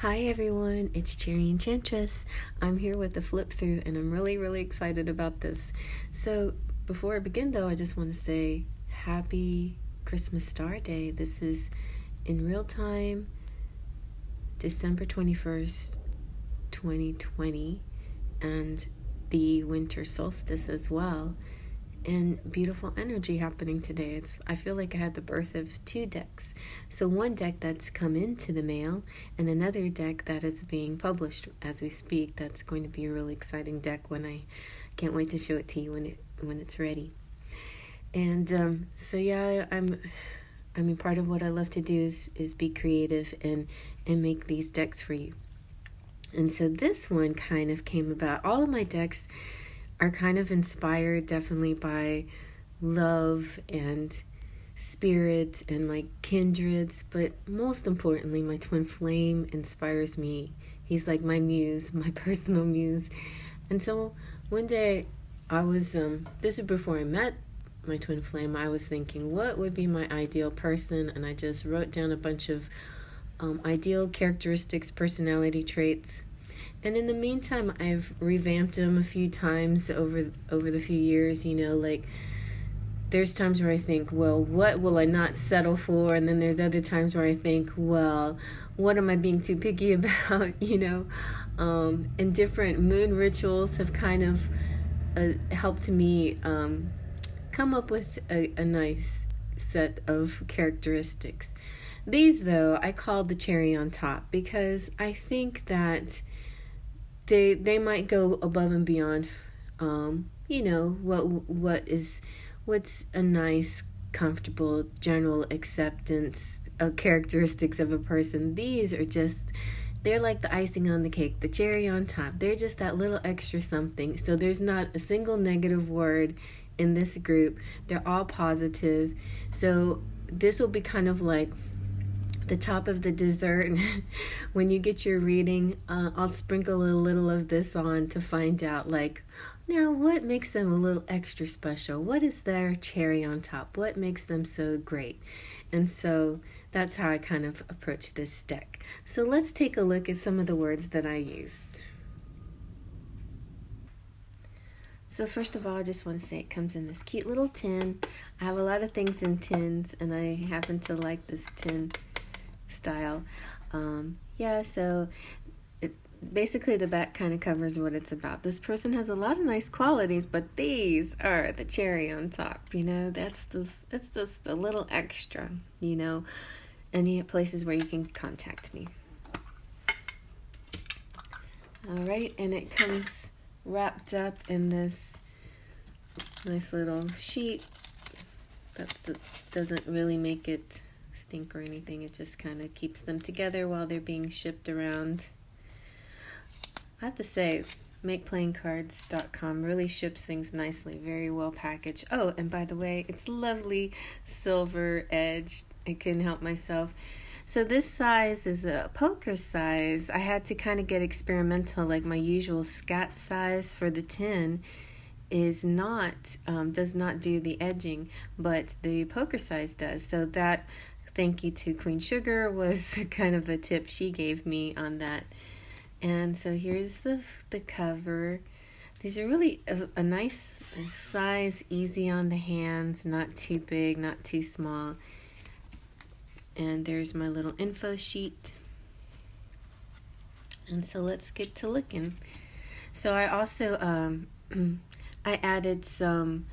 Hi everyone, it's Cherry Enchantress. I'm here with the flip through and I'm really excited about this. So before I begin though, I just want to say happy Christmas Star Day. This is in real time, December 21st, 2020, and the winter solstice as well. And beautiful energy happening today. I feel like I had the birth of two decks. So one deck that's come into the mail and another deck that is being published as we speak. That's going to be a really exciting deck when I can't wait to show it to you when it's ready. And so yeah, I mean part of what I love to do is be creative and make these decks for you. And so this one kind of came about. All of my decks are kind of inspired definitely by love and spirit and my kindreds, but most importantly, my twin flame inspires me. He's like my muse, my personal muse. And so one day I was, this is before I met my twin flame, I was thinking, what would be my ideal person? And I just wrote down a bunch of ideal characteristics, personality traits. And in the meantime, I've revamped them a few times over the few years. You know, like there's times where I think, well, what will I not settle for? And then there's other times where I think, well, what am I being too picky about? And different moon rituals have kind of helped me come up with a nice set of characteristics. These, though, I called the cherry on top because I think that they might go above and beyond, what's a nice, comfortable, general acceptance of characteristics of a person. These are they're like the icing on the cake, the cherry on top. They're just that little extra something. So there's not a single negative word in this group. They're all positive. So this will be kind of like the top of the dessert. When you get your reading, I'll sprinkle a little of this on to find out, like, now what makes them a little extra special? What is their cherry on top? What makes them so great? And so that's how I kind of approach this deck. So let's take a look at some of the words that I used. So first of all, I just want to say it comes in this cute little tin. I have a lot of things in tins, and I happen to like this tin style. So basically the back kind of covers what it's about. This person has a lot of nice qualities, but these are the cherry on top. It's just a little extra. Any places where you can contact me. All right, and it comes wrapped up in this nice little sheet. That doesn't really make it stink or anything. It just kind of keeps them together while they're being shipped around. I have to say, MakePlayingCards.com really ships things nicely, very well packaged. Oh, and by the way, it's lovely silver edged. I couldn't help myself. So this size is a poker size. I had to kind of get experimental, like my usual scat size for the tin does not do the edging, but the poker size does. So that, thank you to Queen Sugar, was kind of a tip she gave me on that. And so here's the cover. These are really a nice size, easy on the hands, not too big, not too small. And there's my little info sheet. And so let's get to looking. So I also I added some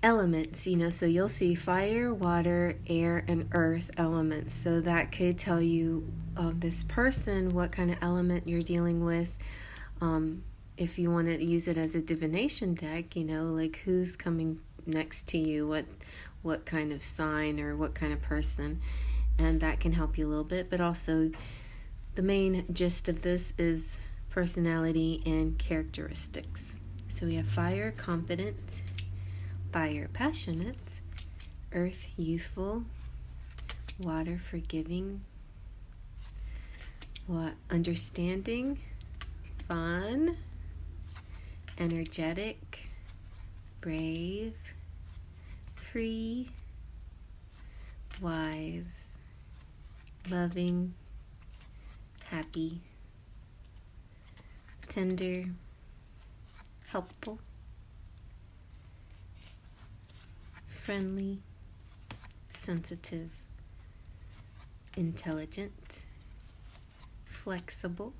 elements, so you'll see fire, water, air, and earth elements. So that could tell you this person, what kind of element you're dealing with. If you want to use it as a divination deck, like who's coming next to you, what kind of sign or what kind of person. And that can help you a little bit. But also the main gist of this is personality and characteristics. So we have fire, confident, fire, passionate, earth, youthful, water, forgiving, understanding, fun, energetic, brave, free, wise, loving, happy, tender, helpful, friendly, sensitive, intelligent, flexible,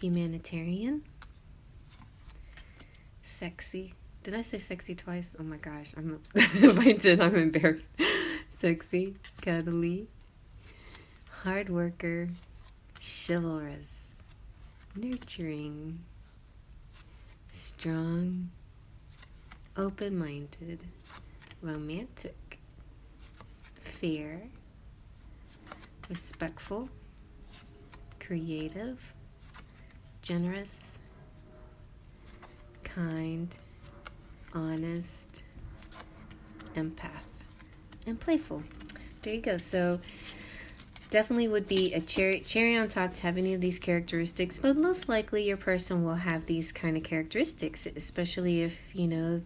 humanitarian, sexy. Did I say sexy twice? Oh my gosh, if I did, I'm embarrassed. Sexy, cuddly, hard worker, chivalrous, nurturing, strong, open-minded, romantic, fair, respectful, creative, generous, kind, honest, empath, and playful. There you go. So definitely would be a cherry on top to have any of these characteristics, but most likely your person will have these kind of characteristics, especially if, you know,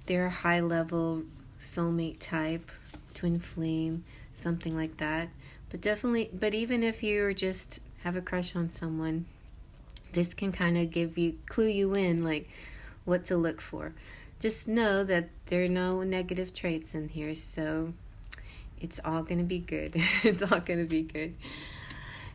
they're a high level soulmate type, twin flame, something like that. But even if you just have a crush on someone, this can kind of clue you in, like what to look for. Just know that there are no negative traits in here, so it's all going to be good. It's all going to be good.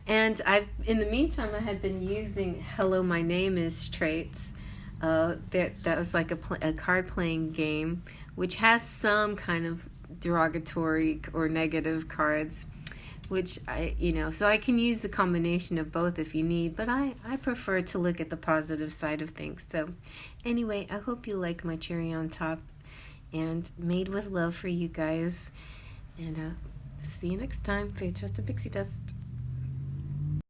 And in the meantime, I had been using "Hello, my name is" traits. That was like a card playing game, which has some kind of derogatory or negative cards, which so I can use the combination of both if you need, but I prefer to look at the positive side of things. So anyway, I hope you like my cherry on top, and made with love for you guys. And see you next time. Faith, Trust, and Pixie Dust.